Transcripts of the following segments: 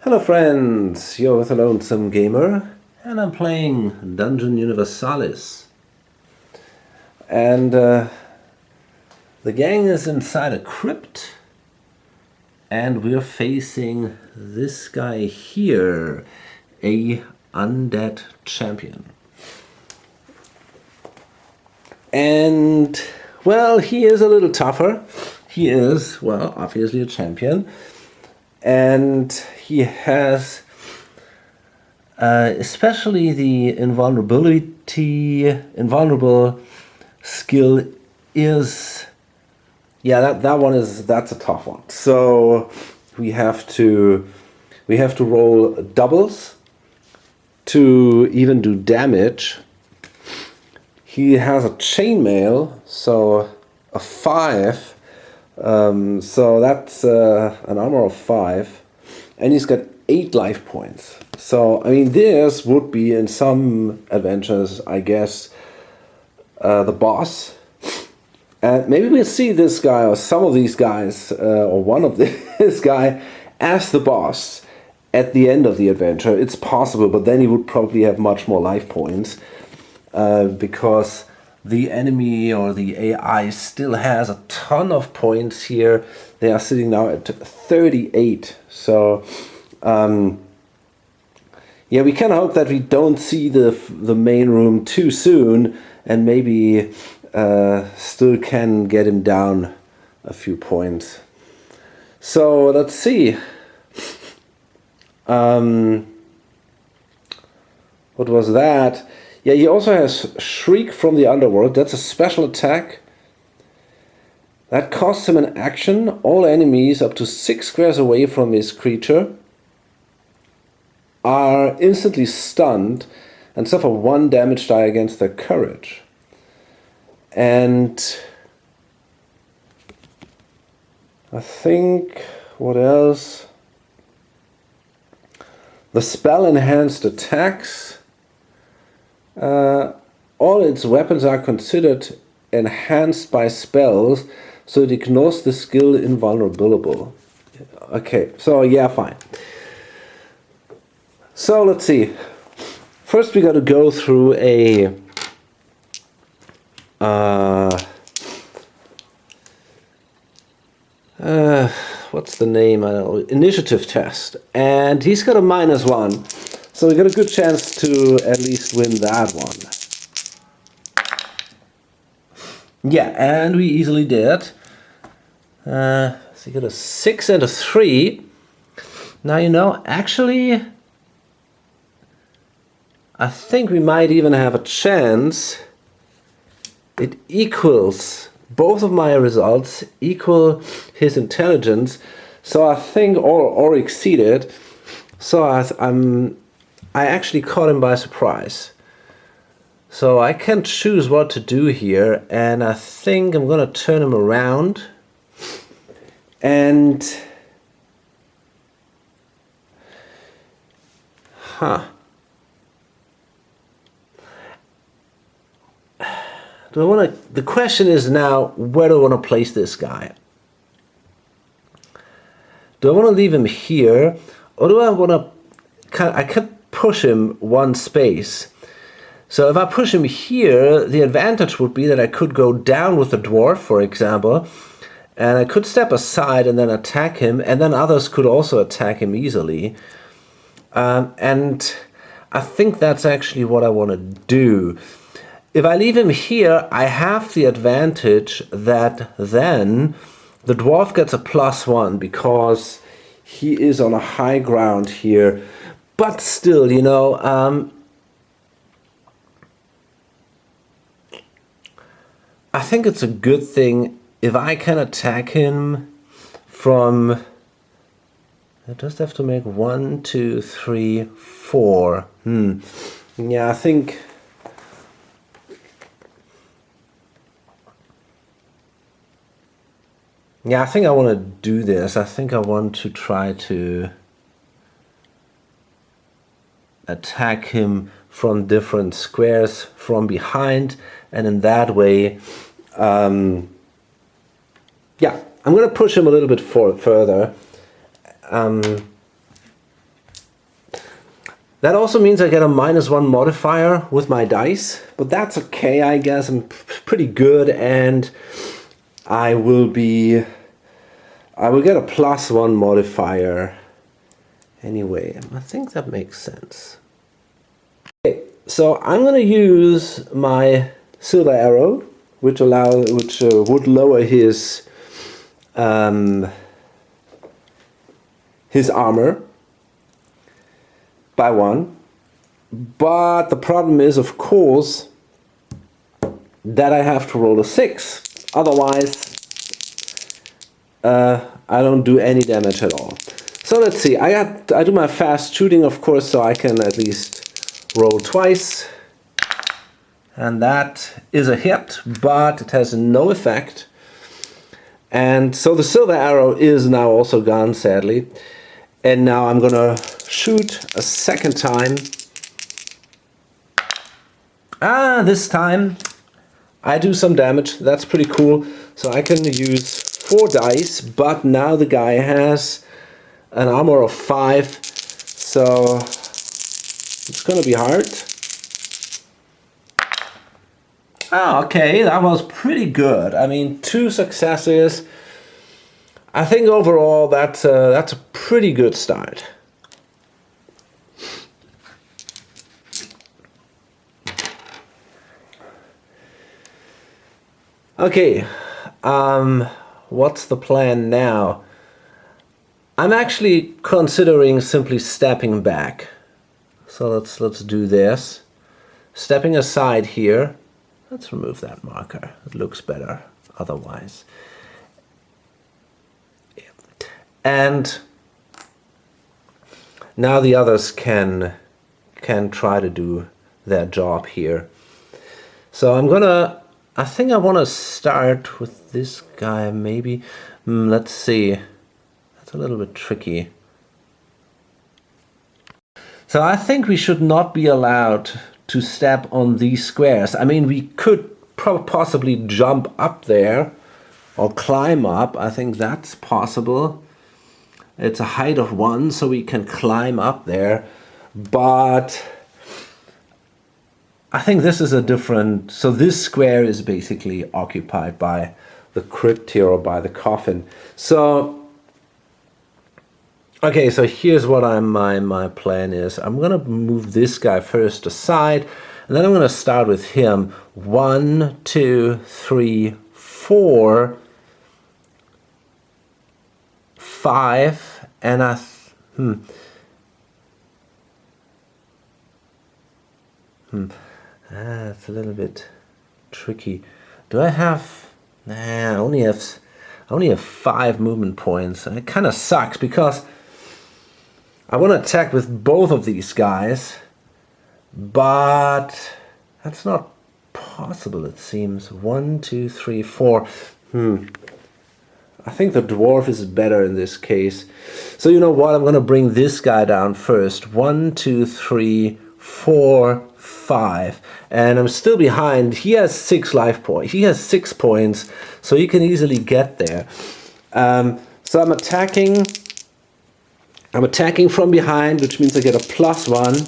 Hello friends, you're with a Lonesome Gamer and I'm playing Dungeon Universalis. And the gang is inside a crypt and we're facing this guy here, a undead champion. And well, he is a little tougher. He is, well, obviously a champion. And he has especially the invulnerable skill is, yeah, that's a tough one. So we have to roll doubles to even do damage. He has a chainmail, so a 5. So that's an armor of 5, and he's got 8 life points. So I mean, this would be in some adventures, I guess, the boss. And maybe we'll see this guy or some of these guys, or one of this guy, as the boss at the end of the adventure. It's possible, but then he would probably have much more life points, because the enemy or the AI still has a ton of points here. They are sitting now at 38. So yeah, we can hope that we don't see the main room too soon, and maybe still can get him down a few points. So let's see. What was that? Yeah, he also has Shriek from the Underworld. That's a special attack. That costs him an action. All enemies up to 6 squares away from his creature are instantly stunned and suffer 1 damage die against their courage. And I think, what else? The spell enhanced attacks. All its weapons are considered enhanced by spells, so it ignores the skill invulnerable. Okay, so yeah, fine. So let's see. First we got to go through a what's the name? I don't know, initiative test, and he's got a -1. So we got a good chance to at least win that one. Yeah, and we easily did. So you got a 6 and a 3. Now, you know, actually, I think we might even have a chance. It equals, both of my results equal his intelligence. So I think, or exceeded. So I actually caught him by surprise. So I can choose what to do here, and I think I'm gonna turn him around and do I want to, the question is now, where do I want to place this guy? Do I want to leave him here, or do I want to, I could push him 1 space. So if I push him here, the advantage would be that I could go down with the dwarf, for example, and I could step aside and then attack him, and then others could also attack him easily. And I think that's actually what I want to do. If I leave him here, I have the advantage that then the dwarf gets a +1 because he is on a high ground here. But still, you know, I think it's a good thing if I can attack him from, I just have to make 1, 2, 3, 4. Yeah, I think, yeah, I think I want to do this. I think I want to try to attack him from different squares from behind, and in that way, yeah, I'm gonna push him a little bit further. That also means I get a -1 modifier with my dice, but that's okay, I guess. I'm pretty good, and I will get a +1 modifier anyway. I think that makes sense. Okay, so I'm gonna use my silver arrow, which would lower his armor by 1. But the problem is, of course, that I have to roll a 6. Otherwise, I don't do any damage at all. So let's see. I do my fast shooting, of course, so I can at least roll twice. And that is a hit, but it has no effect. And so the silver arrow is now also gone, sadly. And now I'm gonna shoot a second time. This time I do some damage. That's pretty cool. So I can use 4 dice, but now the guy has an armor of 5. So it's gonna be hard. Okay, that was pretty good. I mean, 2 successes. I think overall that's a pretty good start. Okay, what's the plan now? I'm actually considering simply stepping back. So let's do this. Stepping aside here. Let's remove that marker. It looks better otherwise. And now the others can try to do their job here. So I think I want to start with this guy maybe. Let's see. That's a little bit tricky. So I think we should not be allowed to step on these squares. I mean, we could possibly jump up there or climb up. I think that's possible. It's a height of 1, so we can climb up there. But I think this is a different... So this square is basically occupied by the crypt here, or by the coffin. So... Okay, so here's what my plan is. I'm going to move this guy first aside, and then I'm going to start with him. 1, 2, 3, 4, 5, and it's a little bit tricky. Do I have... Nah, I only have 5 movement points. And it kind of sucks because I want to attack with both of these guys, but that's not possible, it seems. 1, 2, 3, 4. I think the dwarf is better in this case. So you know what? I'm going to bring this guy down first. 1, 2, 3, 4, 5. And I'm still behind. He has 6 life points. He has 6 points, so he can easily get there. So I'm attacking from behind, which means I get a +1.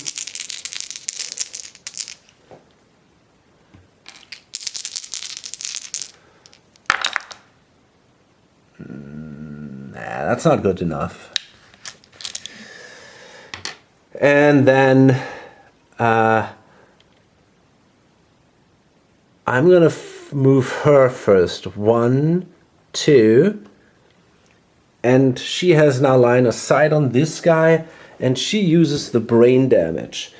Nah, that's not good enough. And then I'm going to move her first. 1, 2. And she has now line of sight on this guy, and she uses the brain damage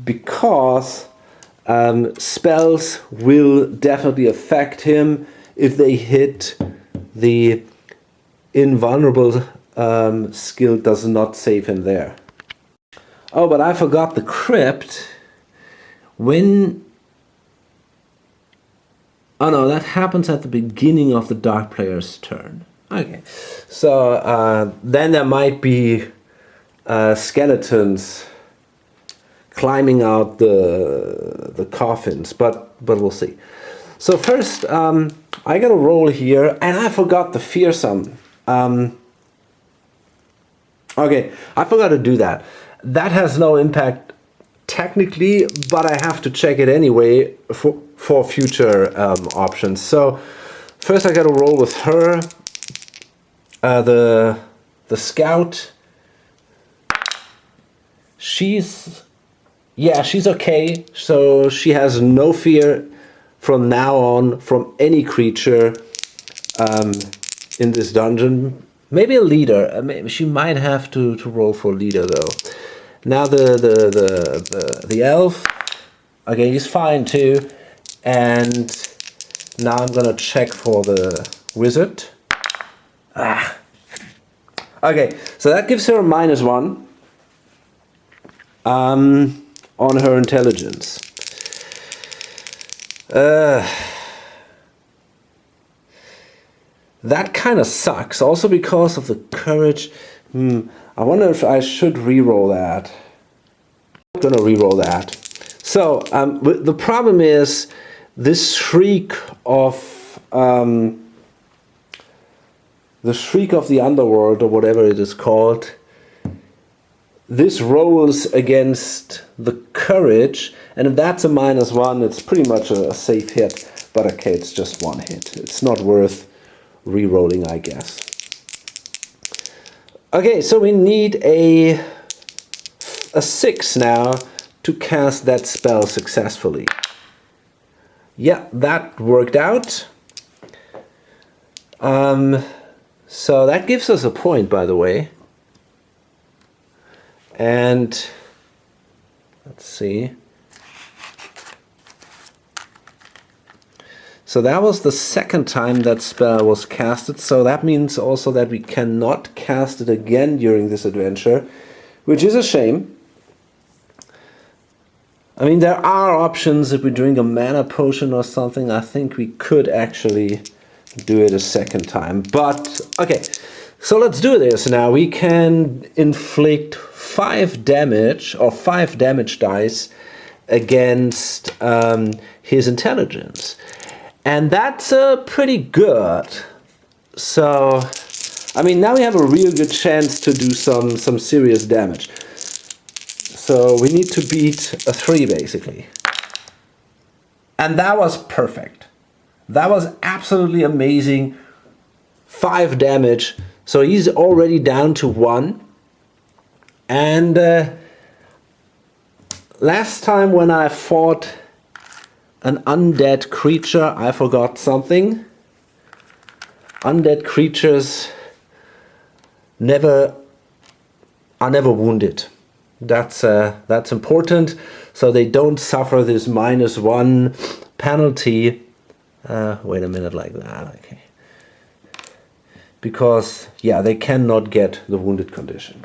because spells will definitely affect him if they hit the invulnerable skill. Does not save him there. Oh, but I forgot the crypt. Oh no, that happens at the beginning of the dark player's turn. Okay, so then there might be skeletons climbing out the coffins, but we'll see. So first, I got a roll here, and I forgot the fearsome. Okay, I forgot to do that. That has no impact technically, but I have to check it anyway for future options. So first I got to roll with her, the scout. She's okay. So she has no fear from now on from any creature in this dungeon. Maybe a leader. Maybe she might have to roll for leader though. Now the elf, okay, he's fine too. And now I'm gonna check for the wizard. Okay, so that gives her a -1 on her intelligence. That kind of sucks, also because of the courage. I wonder if I should re-roll that. I'm gonna re-roll that. So the problem is this shriek of the underworld, or whatever it is called. This rolls against the courage, and if that's a -1, it's pretty much a safe hit. But okay, it's just one hit. It's not worth re-rolling, I guess. Okay, so we need a 6 now to cast that spell successfully. Yeah, that worked out. So that gives us a point, by the way. And let's see. So that was the second time that spell was casted. So that means also that we cannot cast it again during this adventure, which is a shame. I mean, there are options. If we drink a mana potion or something, I think we could actually do it a second time. But okay, so let's do this now. We can inflict 5 damage, or 5 damage dice against his intelligence. And that's pretty good. So, I mean, now we have a real good chance to do some serious damage. So we need to beat a 3, basically. And that was perfect. That was absolutely amazing. 5 damage. So he's already down to 1. And last time when I fought an undead creature, I forgot something. Undead creatures are never wounded. That's important, so they don't suffer this -1 penalty. Wait a minute, like that, okay. Because, yeah, they cannot get the wounded condition.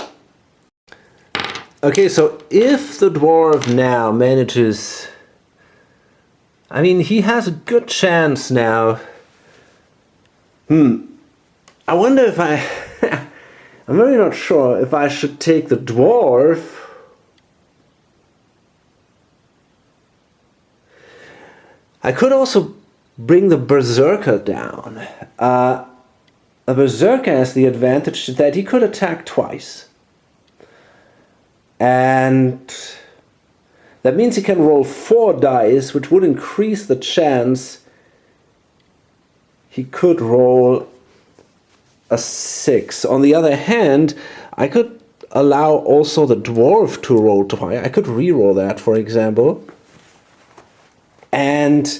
Okay, so if the dwarf now manages... I mean, he has a good chance now. I wonder if I'm really not sure if I should take the dwarf. I could also bring the berserker down. A berserker has the advantage that he could attack twice. And that means he can roll 4 dice, which would increase the chance he could roll a 6. On the other hand, I could allow also the dwarf to roll twice. I could re-roll that, for example. And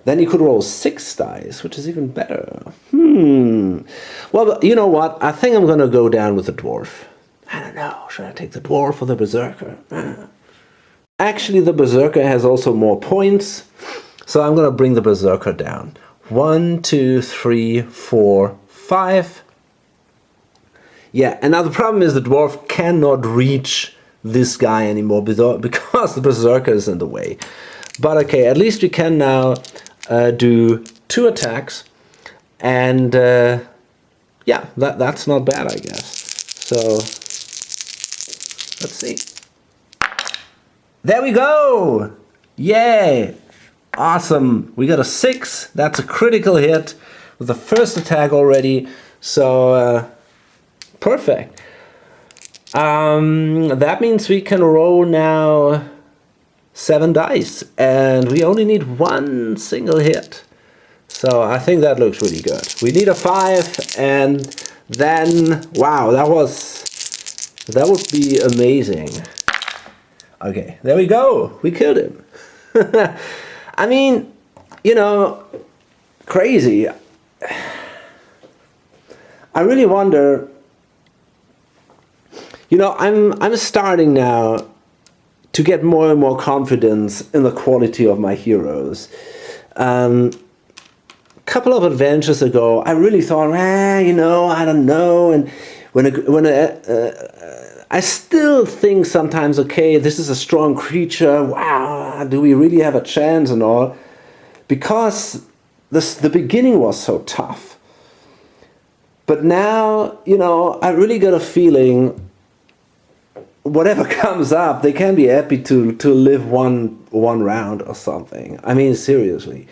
then he could roll 6 dice, which is even better. Well, you know what? I think I'm going to go down with the dwarf. I don't know. Should I take the dwarf or the berserker? Actually, the berserker has also more points. So I'm going to bring the berserker down. 1, 2, 3, 4, 5. Yeah, and now the problem is the dwarf cannot reach this guy anymore because the berserker is in the way. But okay, at least we can now do 2 attacks. And yeah, that's not bad, I guess. So let's see. There we go! Yay! Awesome! We got a 6. That's a critical hit with the first attack already. So perfect. That means we can roll now 7 dice, and we only need 1 single hit. So I think that looks really good. We need a 5, and then, wow, that would be amazing. Okay, there we go. We killed him. I mean, you know, crazy. I really wonder, you know, I'm starting now to get more and more confidence in the quality of my heroes. A couple of adventures ago, I really thought, you know, I don't know, and I still think sometimes, okay, this is a strong creature. Wow, do we really have a chance and all? Because the beginning was so tough. But now, you know, I really got a feeling whatever comes up, they can be happy to live one round or something. I mean, seriously,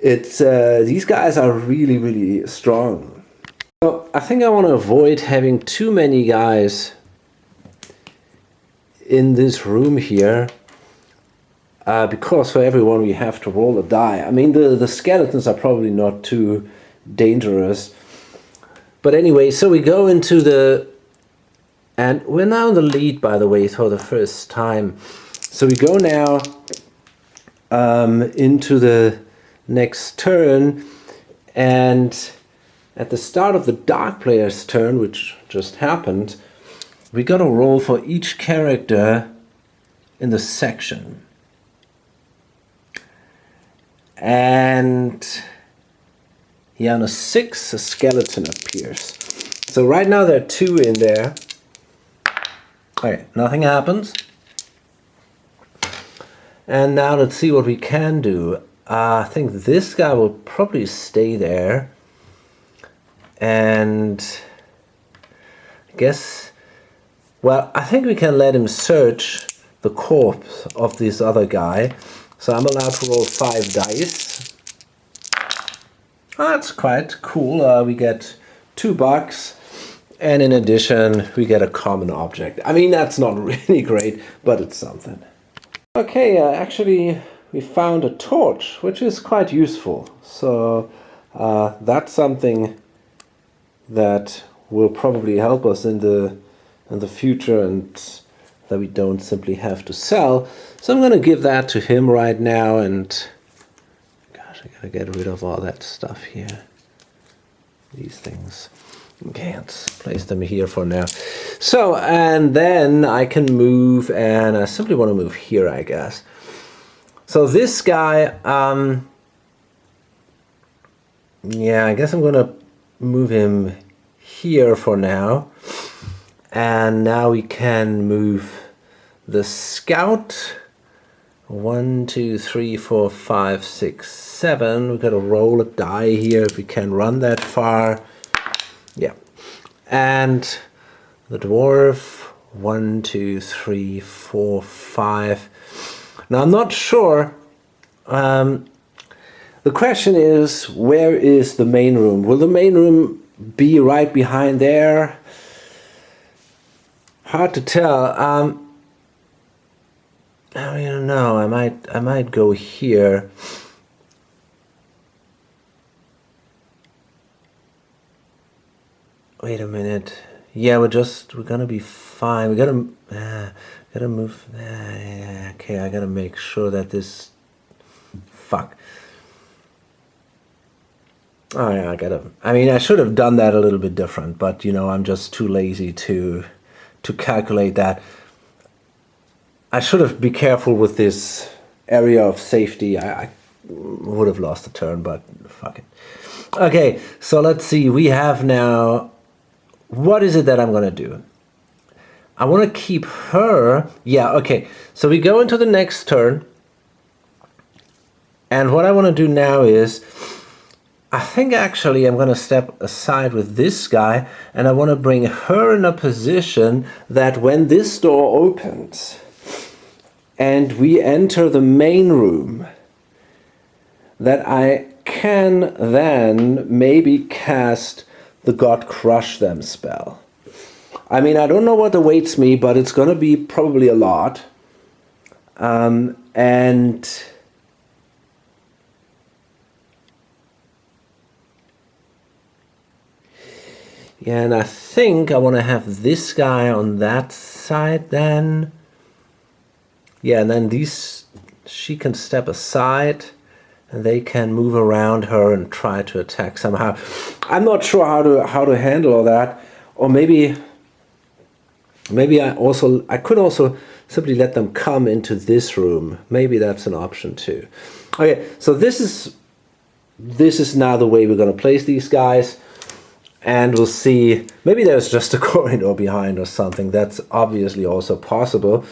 it's these guys are really, really strong. So I think I want to avoid having too many guys in this room here, because for everyone we have to roll a die. I mean, the skeletons are probably not too dangerous. But anyway, so we go into the... And we're now in the lead, by the way, for the first time. So we go now into the next turn, and at the start of the dark player's turn, which just happened, we got to roll for each character in the section. And yeah, on a 6, a skeleton appears. So right now there are 2 in there. Okay, nothing happens. And now let's see what we can do. I think this guy will probably stay there. And I guess, well, I think we can let him search the corpse of this other guy. So I'm allowed to roll 5 dice. That's quite cool. We get $2. And in addition, we get a common object. I mean, that's not really great, but it's something. Okay, actually, we found a torch, which is quite useful. So that's something that will probably help us in the future, and that we don't simply have to sell. So I'm going to give that to him right now, and gosh, I gotta get rid of all that stuff here. These things. Okay, let's place them here for now. So, and then I can move, and I simply want to move here, I guess. So this guy, yeah, I guess I'm going to move him here for now. And now we can move the scout. 1, 2, 3, 4, 5, 6, 7. We've got to roll a die here if we can run that far. Yeah, and the dwarf, 1, 2, 3, 4, 5. Now I'm not sure. The question is, where is the main room? Will the main room be right behind there? Hard to tell. I don't know. I might go here. Wait a minute. Yeah, we're gonna be fine. We gotta move. Okay, I gotta make sure that this. Fuck. Oh yeah, I mean, I should have done that a little bit different, but you know, I'm just too lazy to calculate that. I should have been careful with this area of safety. I would have lost a turn, but fuck it. Okay, so let's see. We have now. What is it that I'm going to do? I want to keep her. Yeah, okay. So we go into the next turn. And what I want to do now is, I think actually I'm going to step aside with this guy, and I want to bring her in a position that when this door opens and we enter the main room, that I can then maybe cast the God Crush Them spell. I mean, I don't know what awaits me, but it's going to be probably a lot. And And yeah, and I think I want to have this guy on that side then. Yeah, and then she can step aside and they can move around her and try to attack somehow. I'm not sure how to handle all that. Or maybe I could also simply let them come into this room. Maybe that's an option too. Okay, so this is now the way we're going to place these guys. And we'll see, maybe there's just a corridor behind or something. That's obviously also possible.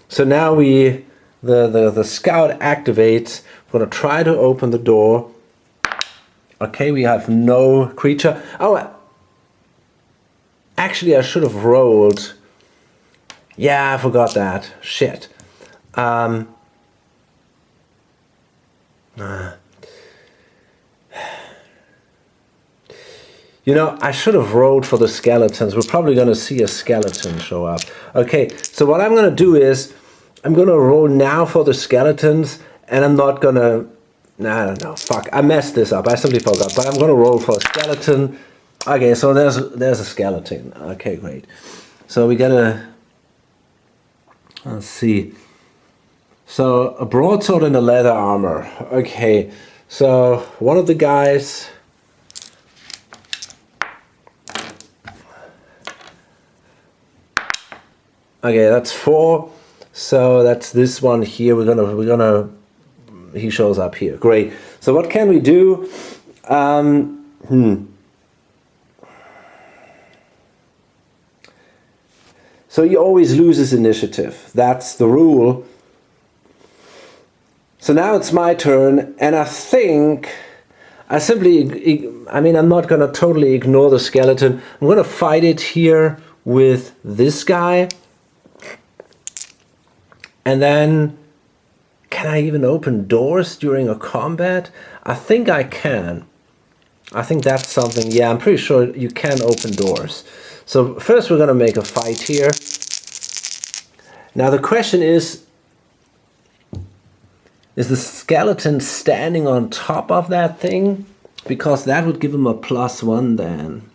So now the scout activates. We're going to try to open the door. Okay, we have no creature. Oh, actually I should have rolled. Yeah, I forgot that. Shit. You know, I should have rolled for the skeletons. We're probably going to see a skeleton show up. Okay, so what I'm going to do is, I'm going to roll now for the skeletons, and I'm not going to... No, fuck, I messed this up. I simply forgot, but I'm going to roll for a skeleton. Okay, so there's a skeleton. Okay, great. So we got to... Let's see. So, a broadsword and a leather armor. Okay, so one of the guys... Okay, that's 4. So that's this one here. We're gonna. He shows up here. Great. So what can we do? So he always loses initiative. That's the rule. So now it's my turn, and I think I'm not gonna totally ignore the skeleton. I'm gonna fight it here with this guy. And then, can I even open doors during a combat? I think I can. I think that's something, yeah, I'm pretty sure you can open doors. So first we're going to make a fight here. Now the question is the skeleton standing on top of that thing? Because that would give him a +1 then.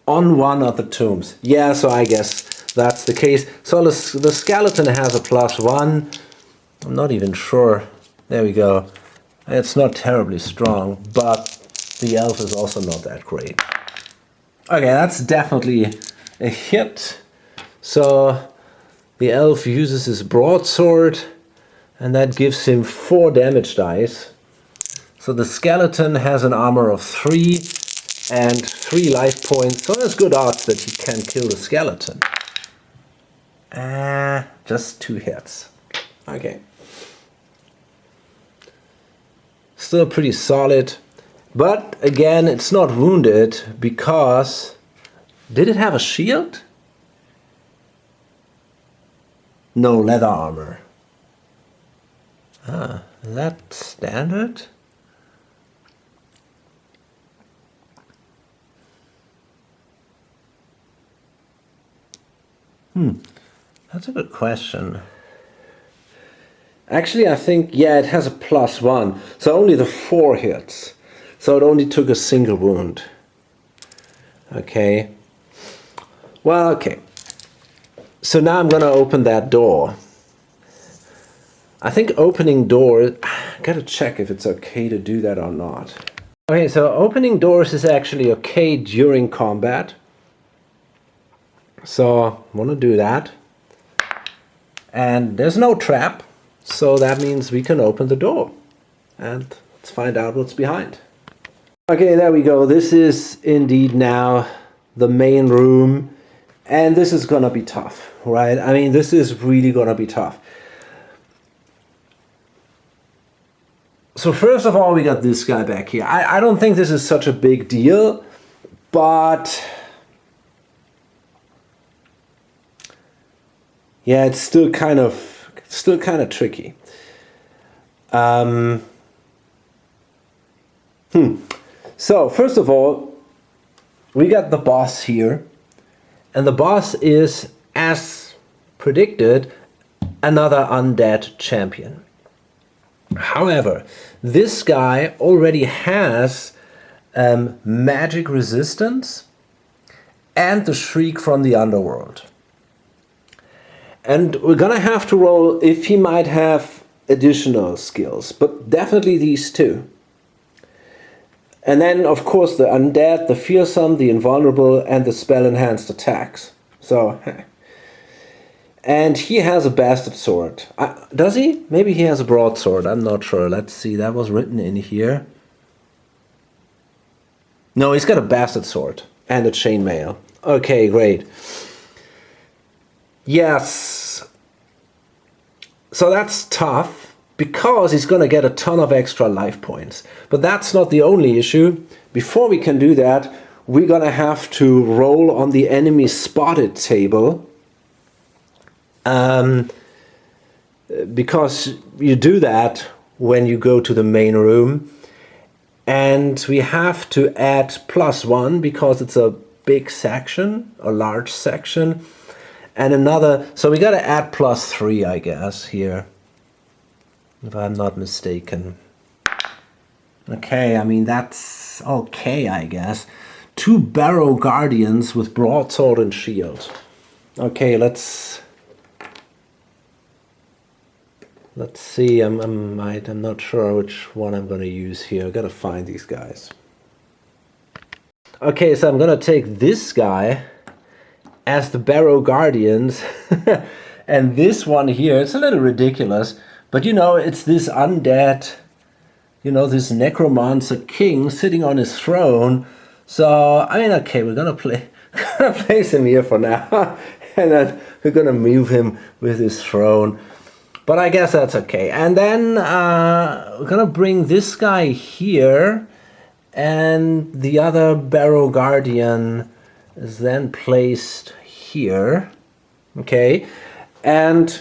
On one of the tombs. Yeah, so I guess that's the case. So the skeleton has a +1. I'm not even sure. There we go. It's not terribly strong, but the elf is also not that great. Okay, that's definitely a hit. So the elf uses his broadsword, and that gives him 4 damage dice. So the skeleton has an armor of 3. And 3 life points, so there's good odds that he can kill the skeleton. Just 2 hits. Okay. Still pretty solid. But again, it's not wounded because... Did it have a shield? No, leather armor. Is that standard? That's a good question. Actually, I think, yeah, it has a +1. So only the 4 hits. So it only took a single wound. Okay. Well, okay. So now I'm going to open that door. I think opening doors... I gotta check if it's okay to do that or not. Okay, so opening doors is actually okay during combat. So I want to do that. And there's no trap, so that means we can open the door. And let's find out what's behind. Okay, there we go. This is indeed now the main room. And this is gonna be tough, right? I mean, this is really gonna be tough. So first of all, we got this guy back here. I don't think this is such a big deal, but... yeah, it's still kind of tricky. So first of all, we got the boss here. And the boss is, as predicted, another undead champion. However, this guy already has magic resistance and the Shriek from the Underworld. And we're gonna have to roll if he might have additional skills, but definitely these two. And then, of course, the Undead, the Fearsome, the Invulnerable, and the Spell-Enhanced Attacks. So, and he has a Bastard Sword. Does he? Maybe he has a Broadsword, I'm not sure. Let's see, that was written in here. No, he's got a Bastard Sword and a Chainmail. Okay, great. Yes. So that's tough, because he's going to get a ton of extra life points. But that's not the only issue. Before we can do that, we're going to have to roll on the enemy spotted table. Because you do that when you go to the main room. And we have to add +1 because it's a big section, a large section. And another, so we got to add +3, I guess, here. If I'm not mistaken. Okay, I mean, that's okay, I guess. 2 Barrow Guardians with Broadsword and Shield. Okay, let's see. I'm not sure which one I'm going to use here. I got to find these guys. Okay, so I'm going to take this guy as the Barrow Guardians. And this one here, it's a little ridiculous. But you know, it's this undead, you know, this necromancer king sitting on his throne. So, I mean, okay, we're gonna place him here for now. And then we're gonna move him with his throne. But I guess that's okay. And then we're gonna bring this guy here. And the other Barrow Guardian is then placed here. Okay. And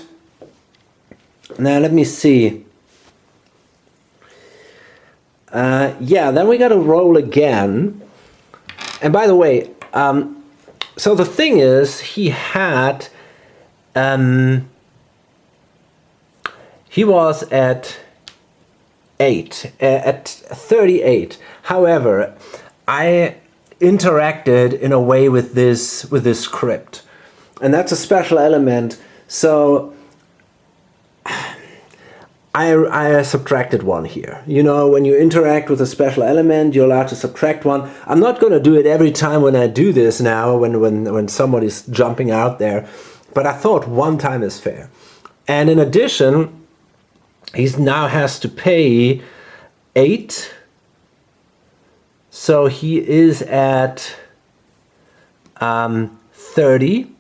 now let me see. Yeah, then we got to roll again. And by the way, so the thing is, he was at 38. However, I interacted in a way with this script, and that's a special element. So I subtracted 1 here. You know, when you interact with a special element, you're allowed to subtract 1. I'm not going to do it every time when I do this now, when somebody's jumping out there. But I thought 1 time is fair. And in addition, he now has to pay 8. So he is at 30.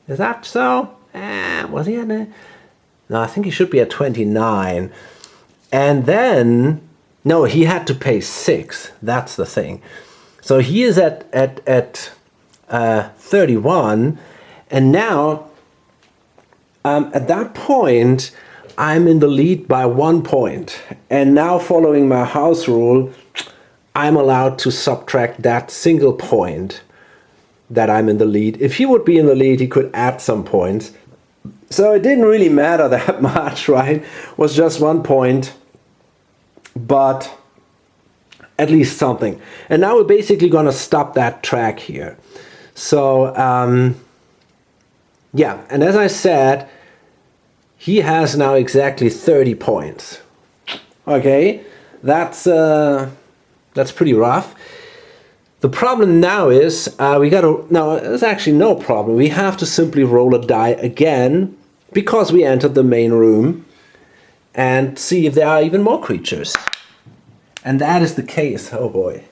Is that so? Was he at a... No, I think he should be at 29. And then, no, he had to pay 6. That's the thing. So he is at 31. And now, at that point, I'm in the lead by 1 point. And now, following my house rule, I'm allowed to subtract that single point that I'm in the lead. If he would be in the lead, he could add some points. So it didn't really matter that much, right? It was just 1 point, but at least something. And now we're basically going to stop that track here. So, yeah, and as I said, he has now exactly 30 points. Okay, that's pretty rough. The problem now is there's actually no problem. We have to simply roll a die again because we entered the main room and see if there are even more creatures. And that is the case. Oh boy.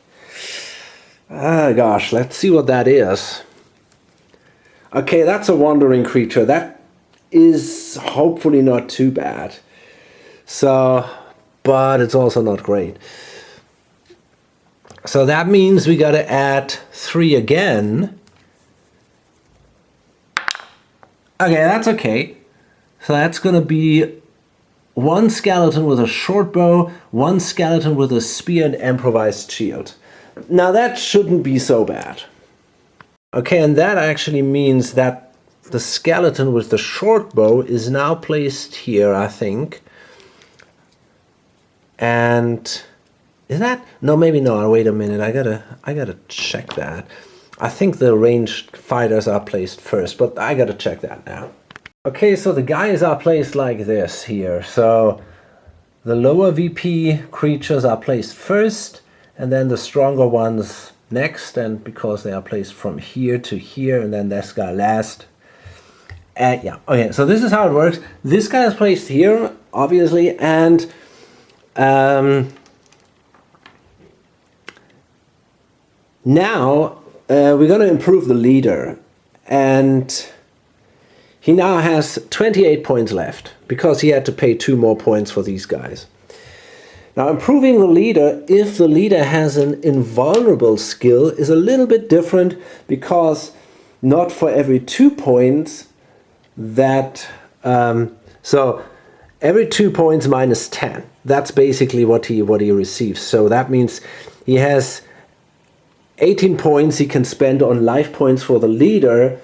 Ah, gosh, let's see what that is. Okay, that's a wandering creature. That is hopefully not too bad. So, but it's also not great. So that means we got to add 3 again. Okay, that's okay. So that's going to be 1 skeleton with a short bow, 1 skeleton with a spear and improvised shield. Now that shouldn't be so bad. Okay, and that actually means that the skeleton with the short bow is now placed here, I think. And is that? No, maybe not. Wait a minute. I gotta check that. I think the ranged fighters are placed first, but I gotta check that now. Okay, so the guys are placed like this here. So the lower VP creatures are placed first, and then the stronger ones next, and because they are placed from here to here, and then this guy last. Yeah, okay, so this is how it works. This guy is placed here, obviously, and now we're going to improve the leader, and he now has 28 points left because he had to pay 2 more points for these guys. Now, improving the leader, if the leader has an invulnerable skill, is a little bit different, because not for every 2 points that so every 2 points minus 10. That's basically what he receives. So that means he has 18 points he can spend on life points for the leader.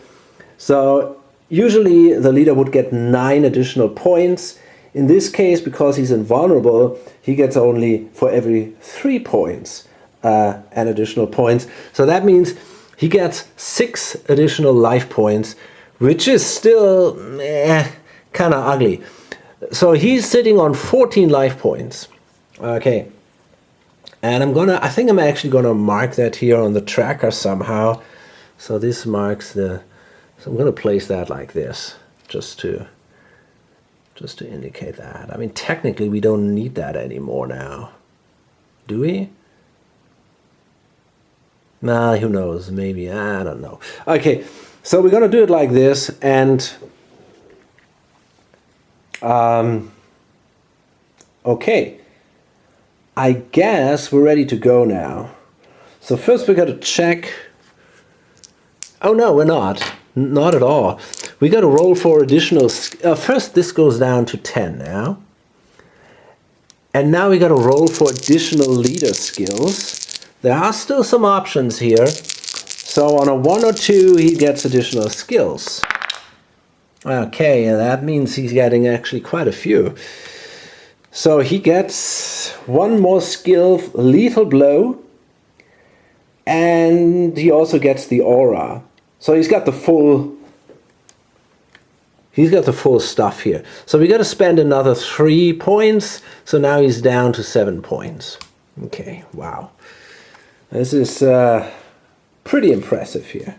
So usually the leader would get 9 additional points. In this case, because he's invulnerable, he gets only for every 3 points an additional points. So that means he gets 6 additional life points, which is still kind of ugly. So he's sitting on 14 life points. Okay. And I think I'm actually gonna mark that here on the tracker somehow. So this marks so I'm gonna place that like this, just to indicate that. I mean, technically we don't need that anymore now. Do we? Nah, who knows? Maybe, I don't know. Okay, so we're gonna do it like this, and okay. I guess we're ready to go now. So first we got to check. Oh no, we're not. Not at all. We got to roll for additional. First, this goes down to 10 now. And now we got to roll for additional leader skills. There are still some options here. So on a 1 or 2, he gets additional skills. Okay, and that means he's getting actually quite a few. So he gets 1 more skill, lethal blow, and he also gets the aura. So he's got the full stuff here. So we got to spend another 3 points. So now he's down to 7 points. Okay, wow. This is pretty impressive here.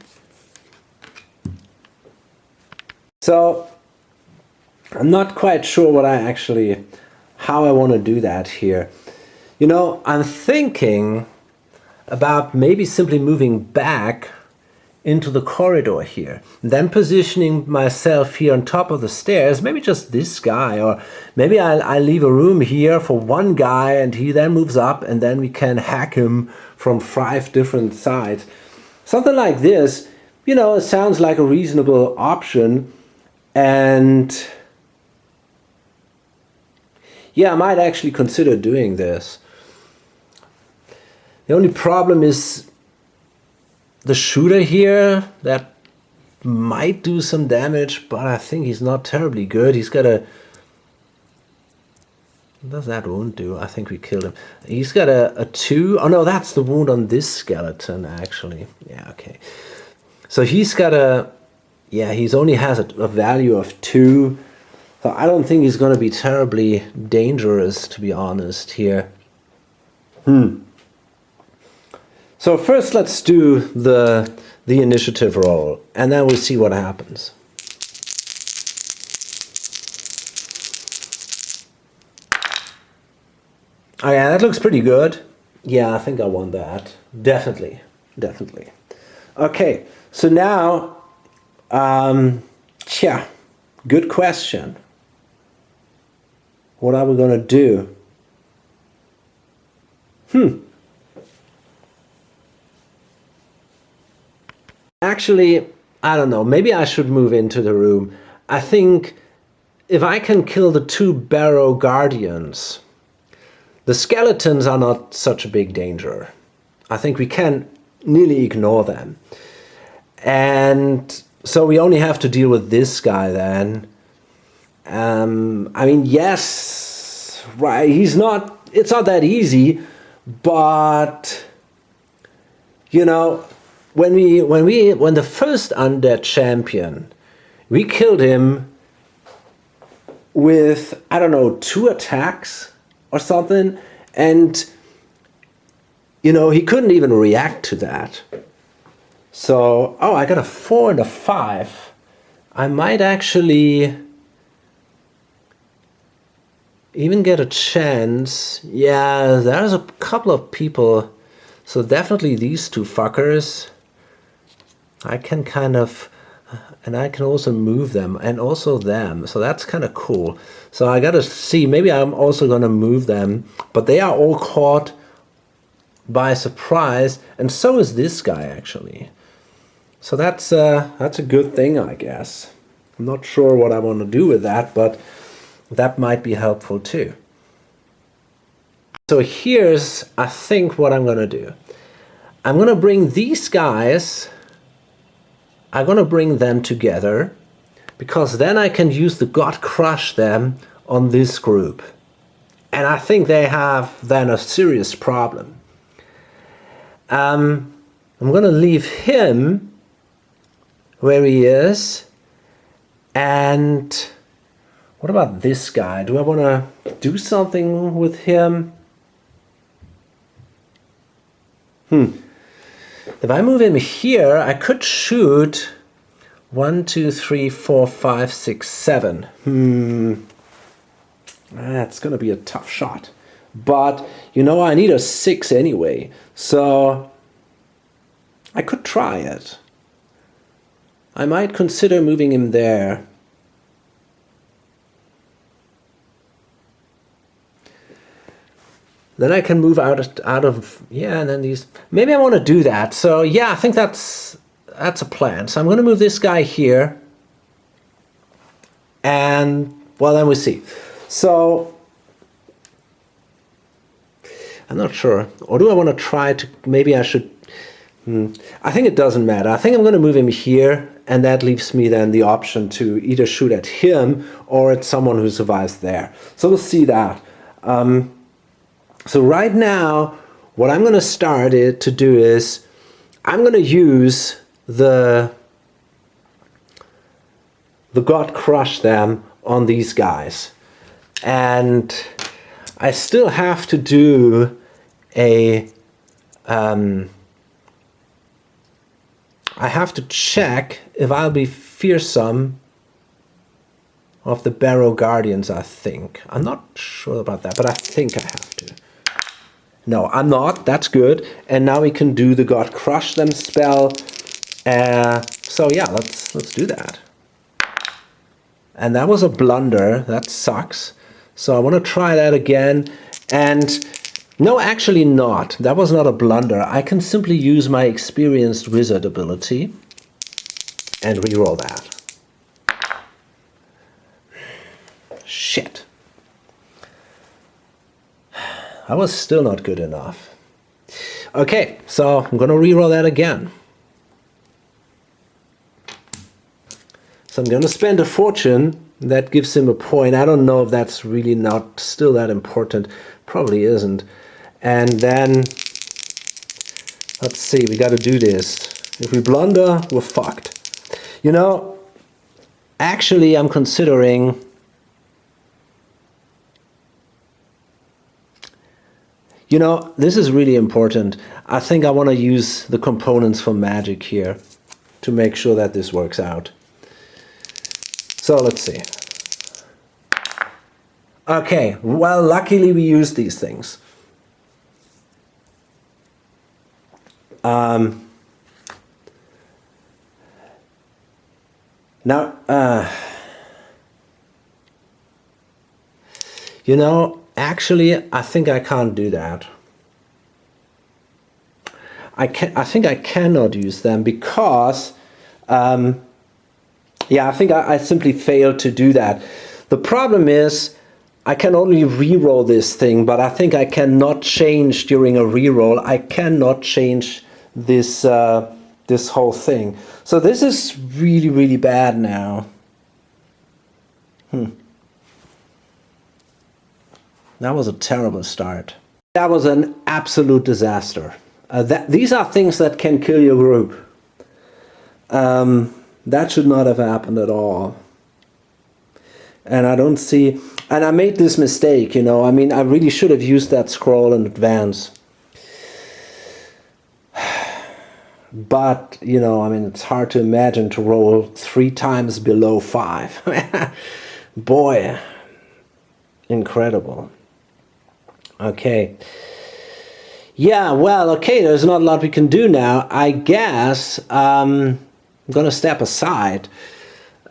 So I'm not quite sure how I want to do that here. You know, I'm thinking about maybe simply moving back into the corridor here, then positioning myself here on top of the stairs, maybe just this guy, or maybe I leave a room here for one guy and he then moves up, and then we can hack him from 5 different sides. Something like this, you know, it sounds like a reasonable option, and yeah, I might actually consider doing this. The only problem is the shooter here, that might do some damage, but I think he's not terribly good. He's got what does that wound do? I think we killed him. He's got a 2. Oh no, that's the wound on this skeleton actually. Yeah, okay. So he's got he only has a value of 2. So I don't think he's going to be terribly dangerous, to be honest here. So first let's do the initiative roll, and then we'll see what happens. Oh yeah, that looks pretty good. Yeah, I think I won that. Definitely. Okay, so now, good question. What are we going to do? Actually, I don't know. Maybe I should move into the room. I think if I can kill the 2 barrow guardians, the skeletons are not such a big danger. I think we can nearly ignore them. And so we only have to deal with this guy then. I mean, yes, right, it's not that easy, but you know, when the first undead champion, we killed him with, I don't know, 2 attacks or something, and you know, he couldn't even react to that. So, oh, I got a 4 and a 5. I might actually even get a chance. Yeah, there's a couple of people. So definitely these 2 fuckers. I can kind of, and I can also move them, and also them. So that's kind of cool. So I gotta see, maybe I'm also gonna move them, but they are all caught by surprise, and so is this guy actually. So that's a good thing, I guess. I'm not sure what I want to do with that, but that might be helpful too. So here's, I think, what I'm going to do. I'm going to bring these guys, I'm going to bring them together, because then I can use the God Crush them on this group. And I think they have then a serious problem. I'm going to leave him where he is. And what about this guy? Do I want to do something with him? If I move him here, I could shoot 1, 2, 3, 4, 5, 6, 7. That's going to be a tough shot. But, you know, I need a 6 anyway. So I could try it. I might consider moving him there. Then I can move out of, yeah, and then these, maybe I want to do that. So yeah, I think that's a plan. So I'm going to move this guy here. And, well, then we see. So, I'm not sure. Or do I want to try to, maybe I should, I think it doesn't matter. I think I'm going to move him here, and that leaves me then the option to either shoot at him or at someone who survives there. So we'll see that. So right now, what I'm going to start it to do is, I'm going to use the God Crush them on these guys. And I still have to do a, I have to check if I'll be fearsome of the Barrow Guardians, I think. I'm not sure about that, but I think I have to. No, I'm not. That's good. And now we can do the God Crush them spell. So yeah, let's do that. And that was a blunder. That sucks. So I want to try that again. And no, actually not. That was not a blunder. I can simply use my experienced wizard ability and reroll that. Shit. That was still not good enough. Okay, so I'm going to reroll that again. So I'm going to spend a fortune. That gives him a point. I don't know if that's really not still that important. Probably isn't. And then, let's see, we got to do this. If we blunder, we're fucked. You know, actually I'm considering, you know, this is really important. I think I want to use the components for magic here to make sure that this works out. So let's see. Okay, well, luckily we used these things. Now, you know, actually, I think I can't do that. I think I cannot use them because, yeah, I think I simply failed to do that. The problem is, I can only re-roll this thing, but I think I cannot change during a re-roll. I cannot change this this whole thing. So this is really, really bad now. That was a terrible start. That was an absolute disaster. These are things that can kill your group. That should not have happened at all. And I don't see... And I made this mistake, you know. I mean, I really should have used that scroll in advance. But, you know, I mean, it's hard to imagine to roll 3 times below 5. Boy. Incredible. Okay. Yeah, well, okay, there's not a lot we can do now. I guess I'm going to step aside.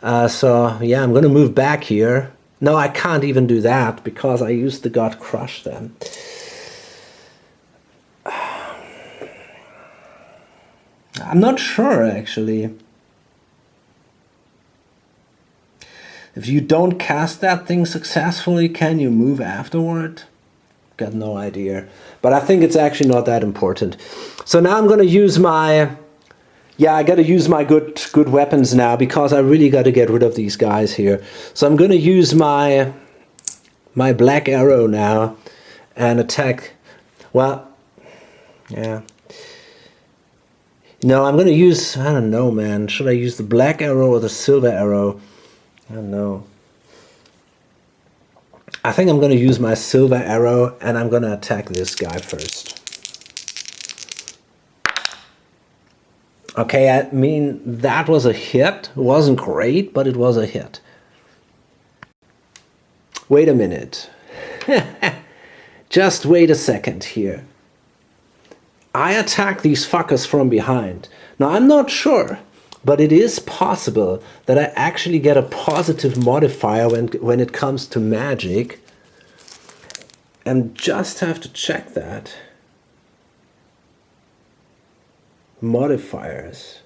So, yeah, I'm going to move back here. No, I can't even do that because I used the God Crush then. I'm not sure, actually. If you don't cast that thing successfully, can you move afterward? Got no idea. But I think it's actually not that important. So now I'm going to use my... Yeah, I got to use my good weapons now because I really got to get rid of these guys here. So I'm going to use my black arrow now and attack. Well, yeah. No, I'm going to use, I don't know, man. Should I use the black arrow or the silver arrow? I don't know. I think I'm going to use my silver arrow and I'm going to attack this guy first. Okay, I mean, that was a hit. It wasn't great, but it was a hit. Wait a minute. Just wait a second here. I attack these fuckers from behind. Now, I'm not sure, but it is possible that I actually get a positive modifier when it comes to magic. And just have to check that. Modifiers.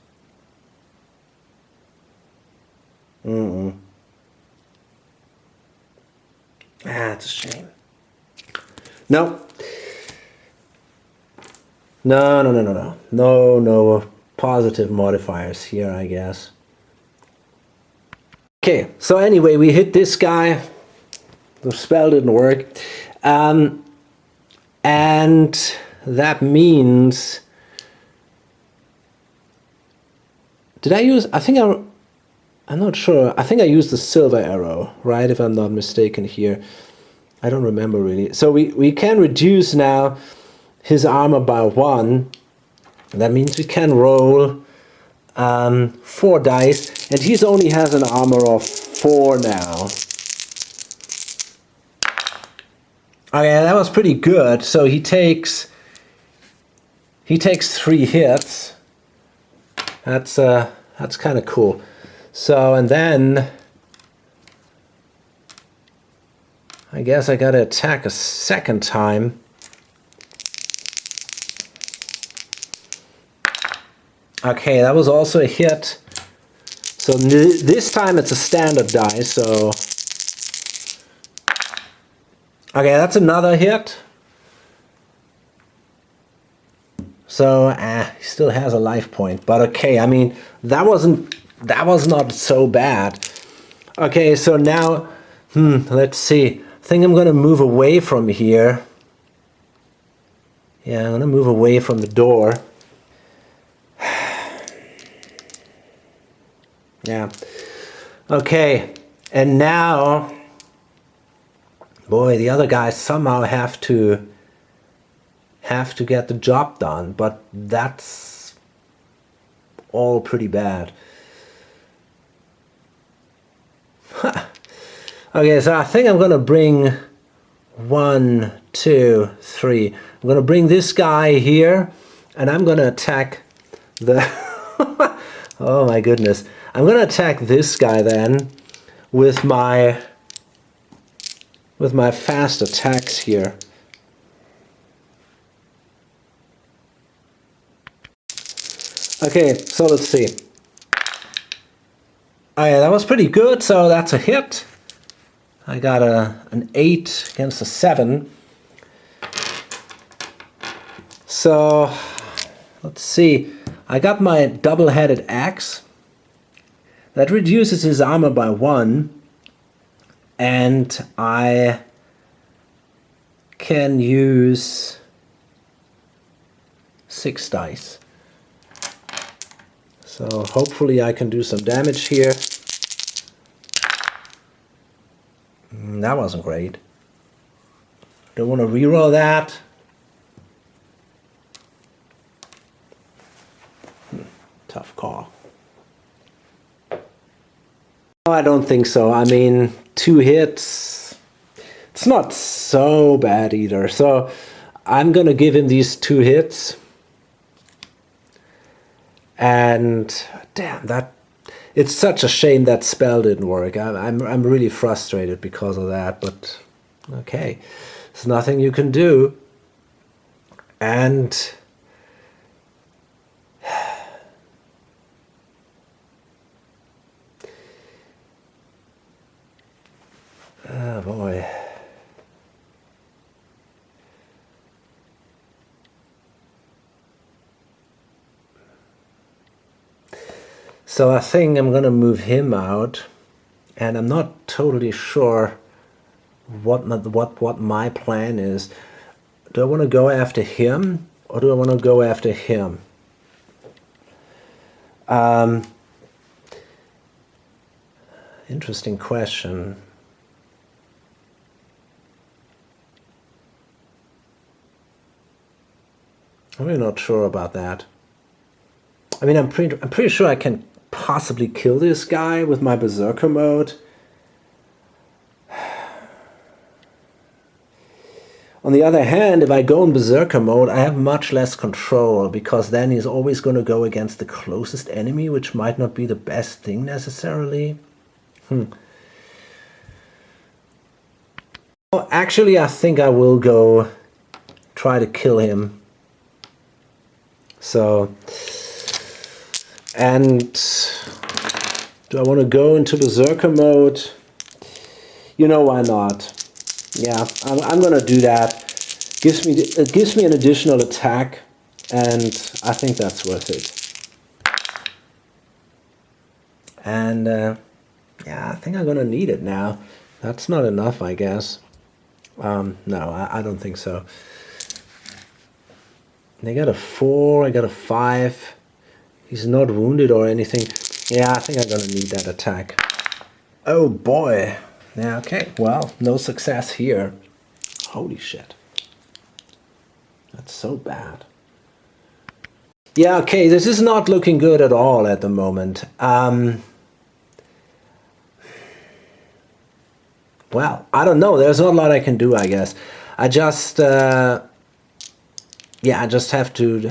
Ah, it's a shame. No. No positive modifiers here, I guess. Okay, so anyway, we hit this guy. The spell didn't work. And that means... Did I use... I'm not sure. I think I used the silver arrow, right? If I'm not mistaken here. I don't remember really. So we can reduce now his armor by 1. That means we can roll 4 dice. And he only has an armor of 4 now. Okay, that was pretty good. So he takes 3 hits. That's kind of cool. So, and then I guess I gotta attack a second time. Okay, that was also a hit. So this time it's a standard die, so... Okay, that's another hit. So, he still has a life point. But okay, I mean, that was not so bad. Okay, so now, let's see. I think I'm gonna move away from here. Yeah, I'm gonna move away from the door. Yeah. Okay, and now, boy, the other guys somehow have to get the job done, but that's all pretty bad. Okay, so I think I'm gonna bring 1, 2, 3. I'm gonna bring this guy here, and I'm gonna attack the... Oh my goodness. I'm gonna attack this guy then with my fast attacks here. Okay, so let's see. Oh yeah, that was pretty good, so that's a hit. I got an 8 against a 7. So, let's see. I got my double-headed axe. That reduces his armor by 1. And I can use 6 dice. So hopefully I can do some damage here. That wasn't great. Don't want to reroll that. Tough call. I don't think so. I mean, 2 hits. It's not so bad either. So I'm gonna give him these 2 hits. And damn, that it's such a shame that spell didn't work. I'm really frustrated because of that. But okay, there's nothing you can do. And oh boy. So I think I'm gonna move him out, and I'm not totally sure what my plan is. Do I want to go after him, or do I want to go after him? Interesting question. I'm really not sure about that. I mean, I'm pretty sure I can possibly kill this guy with my berserker mode. On the other hand, if I go in berserker mode, I have much less control, because then he's always going to go against the closest enemy, which might not be the best thing necessarily. Well, actually, I think I will go try to kill him. So, and do I want to go into berserker mode? You know, why not? Yeah, I'm gonna do that. It gives me an additional attack, and I think that's worth it. And yeah, I think I'm gonna need it now. That's not enough, I guess. No, I don't think so. They got a 4, I got a 5. He's not wounded or anything. Yeah, I think I'm gonna need that attack. Oh boy. Yeah, okay, well, no success here. Holy shit. That's so bad. Yeah, okay, this is not looking good at all at the moment. Well, I don't know. There's not a lot I can do, I guess. I just, yeah, I just have to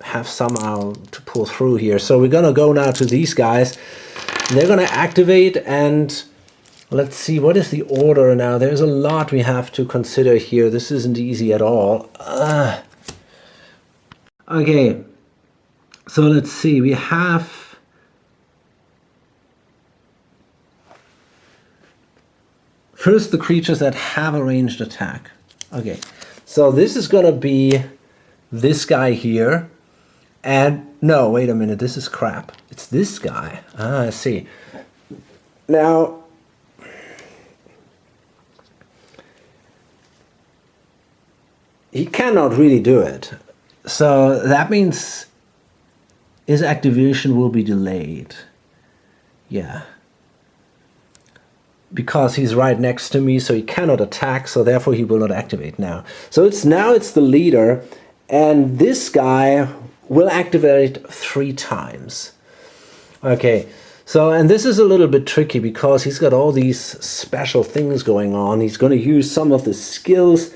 have somehow to pull through here. So we're gonna go now to these guys. They're gonna activate, and let's see, what is the order now? There's a lot we have to consider here. This isn't easy at all. Okay, so let's see. We have first the creatures that have a ranged attack. Okay, so this is gonna be this guy here. And no, wait a minute, this is crap. It's this guy. Ah, I see. Now, he cannot really do it. So that means his activation will be delayed. Yeah. Because he's right next to me, so he cannot attack, so therefore he will not activate now. So it's the leader, and this guy will activate 3 times. Okay, so, and this is a little bit tricky because he's got all these special things going on. He's going to use some of the skills.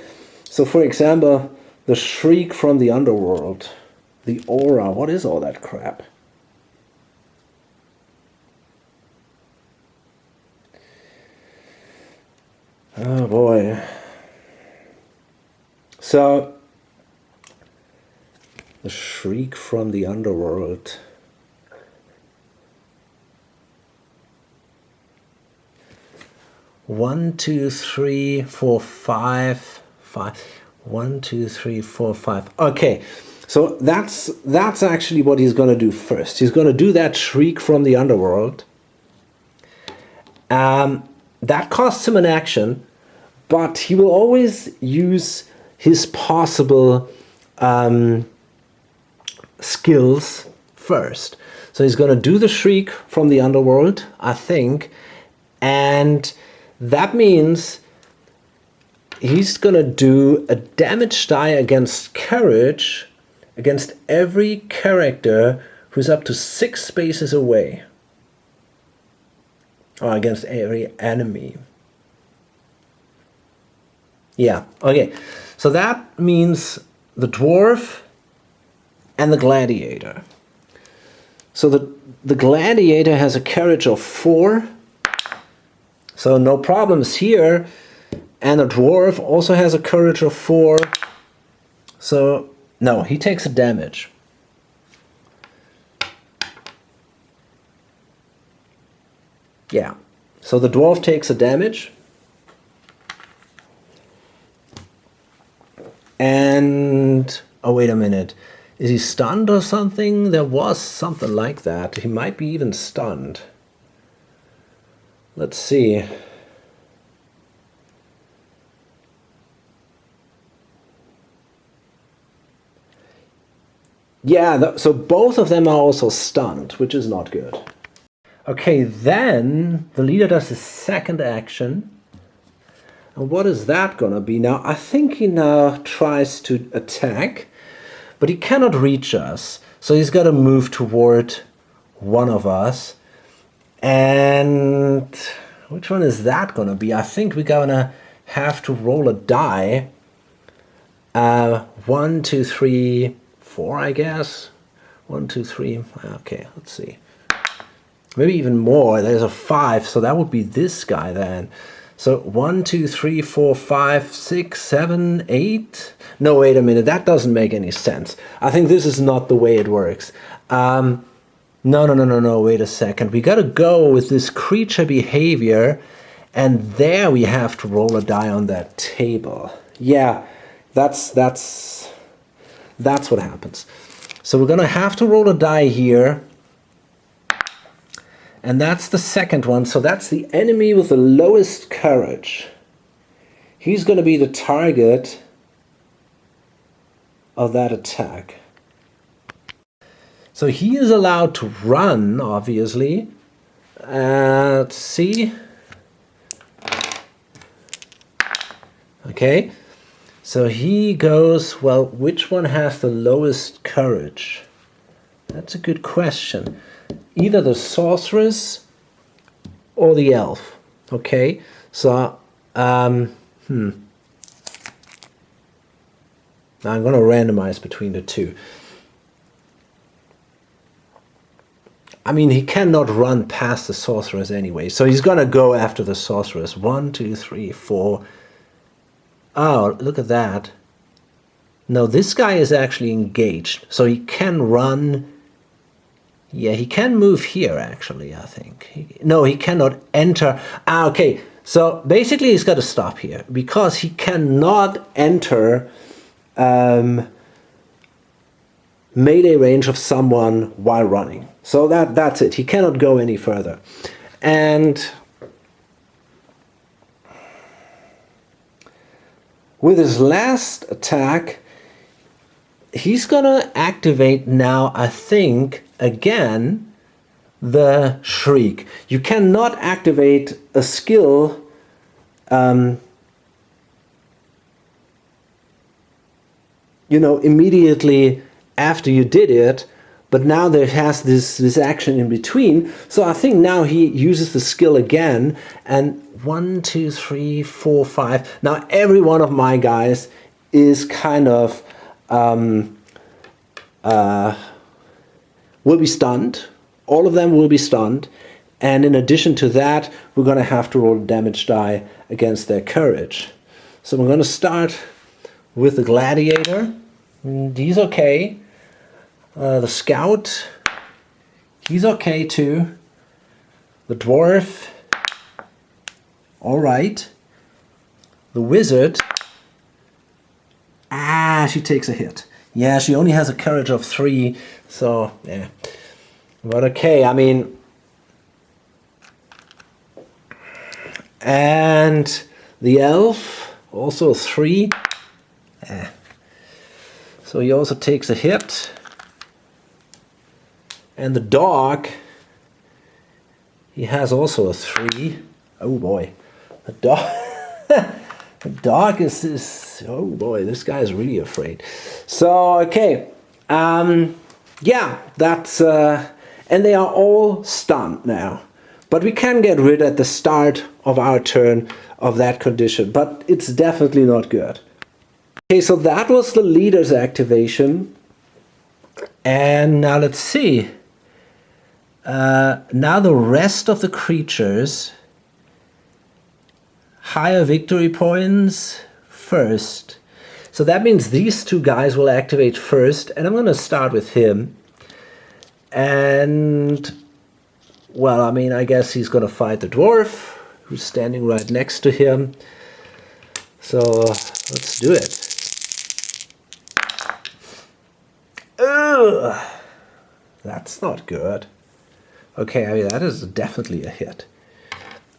So for example, the shriek from the underworld, the aura, what is all that crap? Oh boy. So, the shriek from the underworld. 1, 2, 3, 4, 5, 5. 1, 2, 3, 4, 5. Okay, so that's actually what he's going to do first. He's going to do that shriek from the underworld. That costs him an action, but he will always use his possible skills first. So he's going to do the shriek from the underworld, I think, and that means he's going to do a damage die against courage against every character who's up to 6 spaces away. Or against every enemy. Yeah, okay. So that means the dwarf and the gladiator. So the gladiator has a courage of 4. So no problems here. And the dwarf also has a courage of 4. So no, he takes a damage. Yeah, so the dwarf takes a damage. And, oh wait a minute, is he stunned or something? There was something like that. He might be even stunned. Let's see. Yeah, so both of them are also stunned, which is not good. Okay, then the leader does his second action. And what is that gonna be now? I think he now tries to attack, but he cannot reach us. So he's got to move toward one of us. And which one is that gonna be? I think we're gonna have to roll a die. 1, 2, 3, 4, I guess. 1, 2, 3. Okay, let's see. Maybe even more. There's a 5, so that would be this guy then. So 1, 2, 3, 4, 5, 6, 7, 8. No, wait a minute. That doesn't make any sense. I think this is not the way it works. No. Wait a second. We got to go with this creature behavior, and there we have to roll a die on that table. Yeah, that's what happens. So we're gonna have to roll a die here. And that's the second one, so that's the enemy with the lowest courage. He's going to be the target of that attack. So he is allowed to run, obviously. Let's see. Okay, so he goes, well, which one has the lowest courage? That's a good question. Either the sorceress or the elf. Okay, so now I'm going to randomize between the two. I mean, he cannot run past the sorceress anyway, so he's going to go after the sorceress. 1, 2, 3, 4. Oh, look at that. No, this guy is actually engaged, so he can run. Yeah, he can move here, actually, I think. No, he cannot enter. Okay, so basically he's got to stop here, because he cannot enter melee range of someone while running. So that's it. He cannot go any further. And with his last attack, he's going to activate now, I think, again, the shriek. You cannot activate a skill immediately after you did it, but now there has this action in between. So I think now he uses the skill again, and 1, 2, 3, 4, 5. Now every one of my guys is kind of will be stunned. All of them will be stunned. And in addition to that, we're going to have to roll a damage die against their courage. So we're going to start with the gladiator. He's okay. The scout, he's okay too. The dwarf, All right. The wizard. She takes a hit. Yeah, she only has a courage of 3, so yeah. But okay, I mean, and the elf also 3. So he also takes a hit. And the dog, he has also a 3. Oh boy, the dog. The dog is oh boy, this guy is really afraid. So okay, yeah, that's and they are all stunned now. But we can get rid at the start of our turn of that condition, but it's definitely not good. Okay, so that was the leader's activation. And now let's see. Now the rest of the creatures, higher victory points first. So that means these 2 guys will activate first, and I'm going to start with him. And, well, I mean, I guess he's going to fight the dwarf, who's standing right next to him. So let's do it. Ugh, that's not good. Okay, I mean, that is definitely a hit.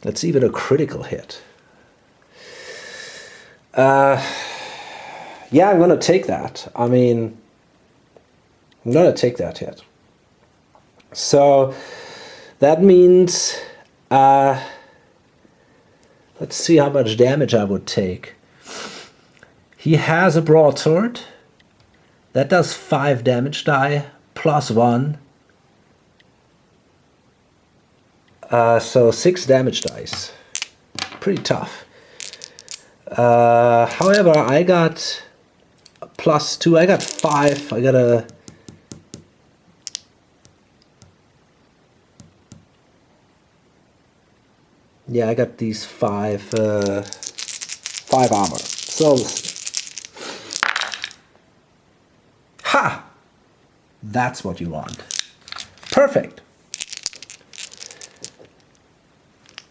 That's even a critical hit. Yeah, I'm going to take that. I mean, I'm going to take that hit. So that means, let's see how much damage I would take. He has a broadsword. That does 5 damage die, plus 1. So 6 damage dice. Pretty tough. However, I got plus 2. I got 5. I got a... Yeah, I got these 5 armor. So... Ha! That's what you want. Perfect.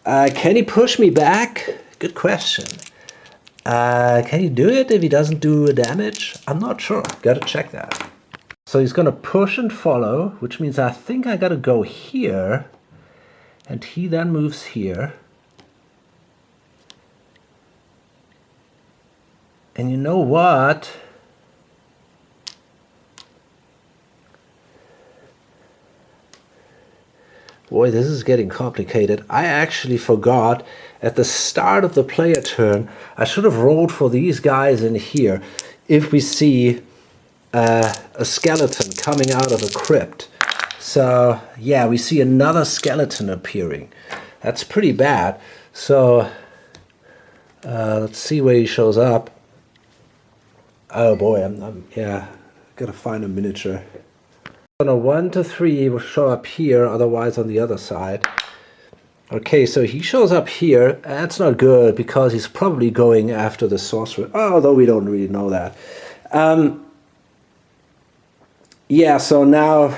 Can he push me back? Good question. Can he do it if he doesn't do damage? I'm not sure. Gotta check that. So he's gonna push and follow, which means I think I gotta go here. And he then moves here. And you know what? Boy, this is getting complicated. I actually forgot at the start of the player turn, I should have rolled for these guys in here if we see a skeleton coming out of a crypt. So yeah, we see another skeleton appearing. That's pretty bad. So let's see where he shows up. Oh boy, I'm yeah, gotta find a miniature. On a 1 to 3, he will show up here, otherwise on the other side. Okay, so he shows up here. That's not good because he's probably going after the sorcerer, although we don't really know that. Yeah, so now,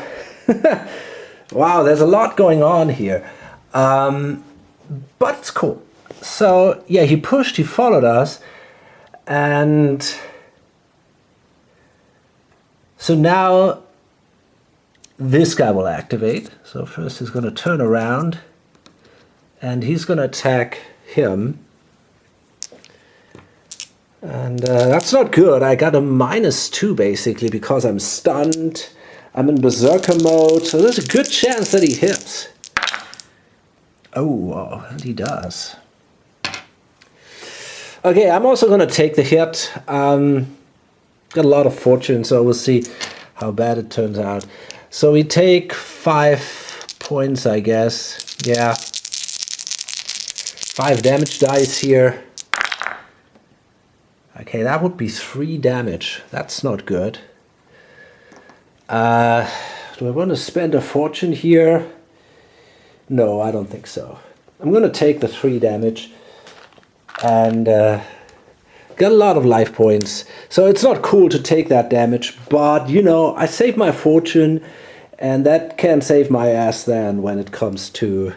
wow, there's a lot going on here. But it's cool. So, yeah, he pushed, he followed us, and so now this guy will activate. So first he's going to turn around and he's going to attack him. And that's not good. I got a -2 basically because I'm stunned. I'm in berserker mode, so there's a good chance that he hits. Oh, and he does. Okay, I'm also going to take the hit. Got a lot of fortune, so we'll see how bad it turns out. So we take 5 points, I guess. Yeah. 5 damage dice here. Okay, that would be 3 damage. That's not good. Do I want to spend a fortune here? No, I don't think so. I'm going to take the 3 damage. And got a lot of life points. So it's not cool to take that damage. But, you know, I saved my fortune. And that can save my ass then when it comes to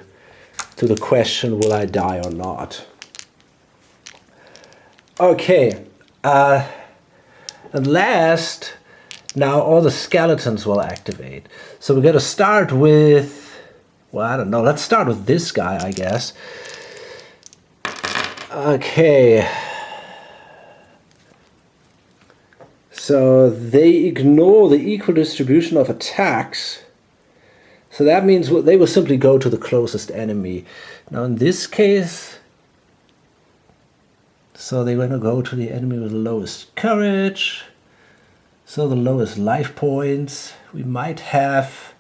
the question, will I die or not? Okay. And last, now all the skeletons will activate. So we're gonna start with, well, I don't know. Let's start with this guy, I guess. Okay. So they ignore the equal distribution of attacks. So that means they will simply go to the closest enemy. Now in this case, so they're going to go to the enemy with the lowest courage. So the lowest life points. We might have...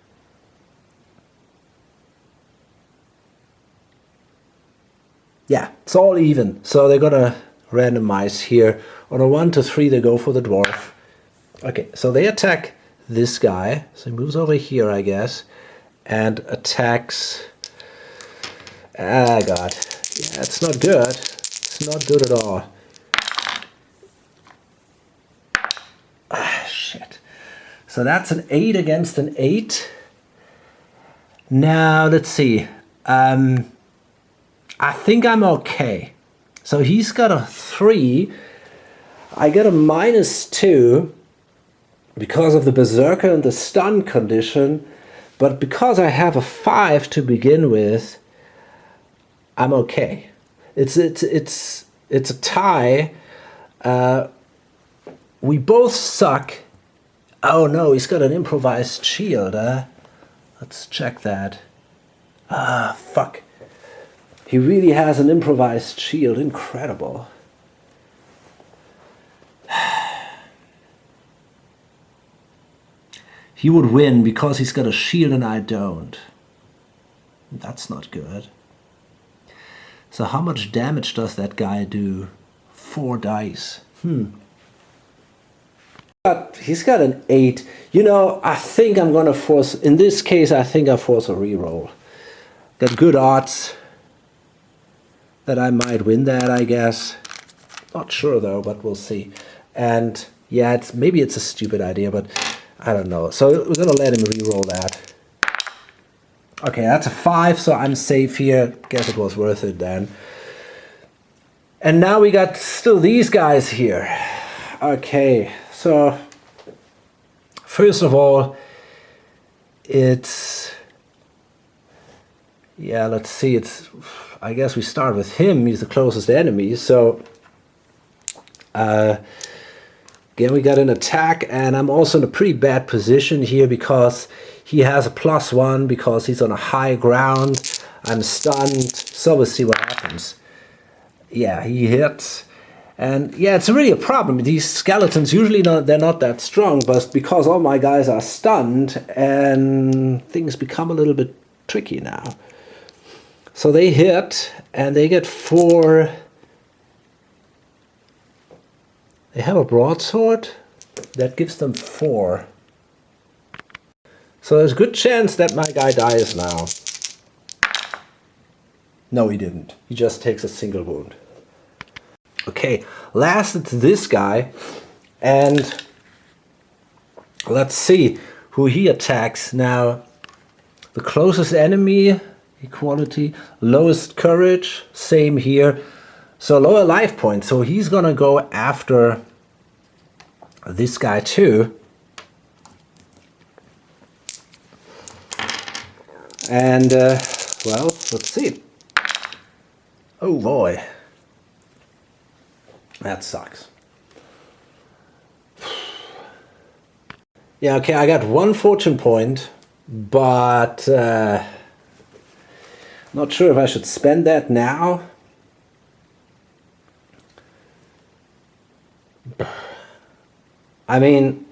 Yeah, it's all even. So they're going to randomize here. On a 1 to 3, they go for the dwarf. Okay, so they attack this guy. So he moves over here, I guess. And attacks... Ah, God. Yeah, it's not good. It's not good at all. Ah, shit. So that's an 8 against an 8. Now, let's see. I think I'm okay. So he's got a 3. I get a -2 because of the Berserker and the stun condition. But because I have a 5 to begin with, I'm okay. It's a tie. We both suck. Oh no, he's got an improvised shield. Let's check that. Ah, fuck. He really has an improvised shield. Incredible. He would win because he's got a shield and I don't. That's not good. So how much damage does that guy do? 4 dice. He's got an 8. You know, I think I'm gonna force, in this case, I think I force a reroll. Got good odds that I might win that, I guess. Not sure though, but we'll see. And yeah, maybe it's a stupid idea, but I don't know. So we're gonna let him reroll that. Okay, that's a 5, so I'm safe here. Guess it was worth it then. And now we got still these guys here. Okay, so first of all, it's... Yeah, let's see, it's... I guess we start with him, he's the closest enemy, so... Again, we got an attack, and I'm also in a pretty bad position here because he has a +1 because he's on a high ground. I'm stunned, so we'll see what happens. Yeah, he hits. And yeah, it's really a problem. These skeletons, usually they're not that strong, but because all my guys are stunned, and things become a little bit tricky now. So they hit, and they get 4... They have a broadsword that gives them 4. So there's a good chance that my guy dies now. No, he didn't. He just takes a single wound. Okay, last it's this guy. And let's see who he attacks. Now, the closest enemy, equality, lowest courage, same here. So lower life points. So he's gonna go after this guy too. And well, let's see. Oh boy, that sucks. Yeah, okay, I got 1 fortune point, but not sure if I should spend that now. I mean,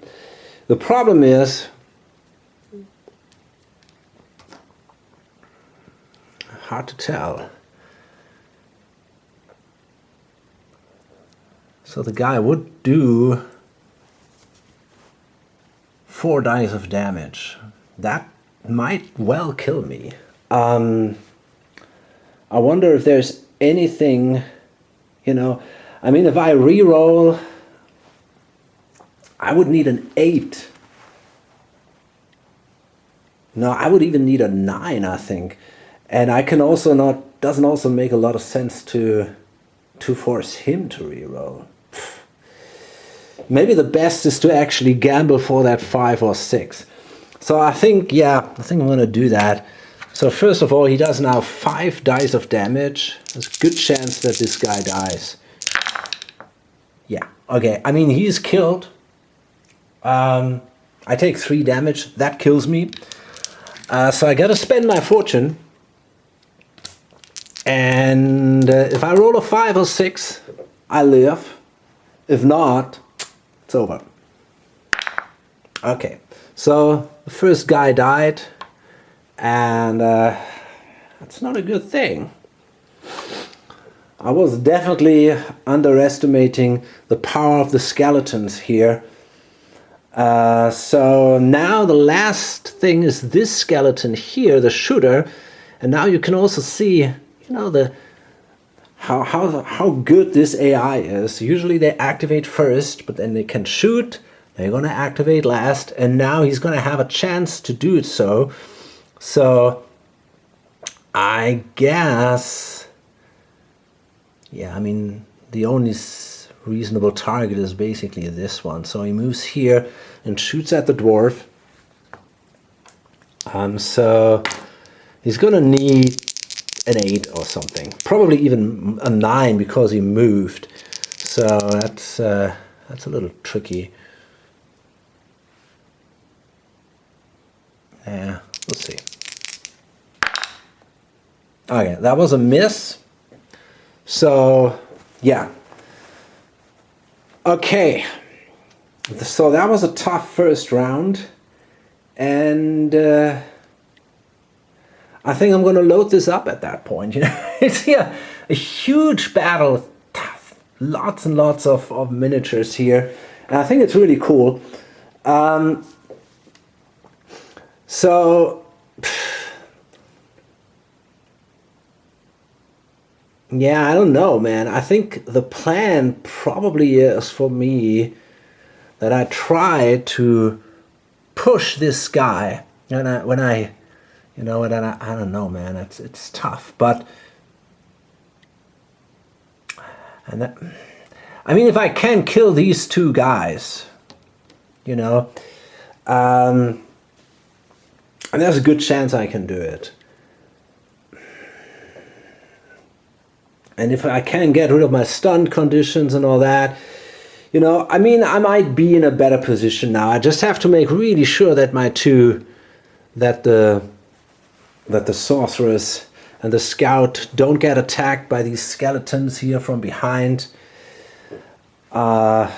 the problem is, hard to tell. So the guy would do 4 dice of damage. That might well kill me. I wonder if there's anything, you know, I mean, if I re-roll, I would need an 8. No, I would even need a 9, I think. And I can also not, doesn't also make a lot of sense to to force him to reroll. Maybe the best is to actually gamble for that 5 or 6. So I think, yeah, I think I'm going to do that. So first of all, he does now 5 dice of damage. There's a good chance that this guy dies. Yeah, okay. I mean, he's killed. I take 3 damage. That kills me. So I got to spend my fortune. And if I roll a 5 or 6, I live. If not, it's over. Okay, so the first guy died. And that's not a good thing. I was definitely underestimating the power of the skeletons here. So now the last thing is this skeleton here, the shooter. And now you can also see, you know, how good this AI is. Usually they activate first, but then they can shoot. They're going to activate last. And now he's going to have a chance to do it so. So I guess, yeah, I mean, the only reasonable target is basically this one. So he moves here and shoots at the dwarf. So he's gonna need an 8 or something, probably even a 9 because he moved. So that's a little tricky. Yeah, we'll see. Okay, that was a miss. So, yeah. Okay. So that was a tough first round. And I think I'm going to load this up at that point. You know, it's a huge battle. Lots and lots of miniatures here. And I think it's really cool. So, yeah, I don't know, man. I think the plan probably is for me that I try to push this guy. And I don't know, man. It's tough, but I mean, if I can kill these 2 guys, you know, and there's a good chance I can do it. And if I can get rid of my stunned conditions and all that, you know, I mean, I might be in a better position now. I just have to make really sure that that the sorceress and the scout don't get attacked by these skeletons here from behind. But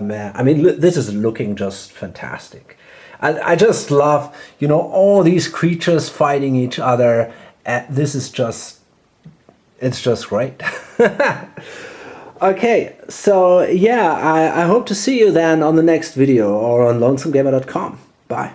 man, I mean, this is looking just fantastic. I just love, you know, all these creatures fighting each other. This is just, it's just great. Okay, so yeah, I hope to see you then on the next video or on lonesomegamer.com. Bye.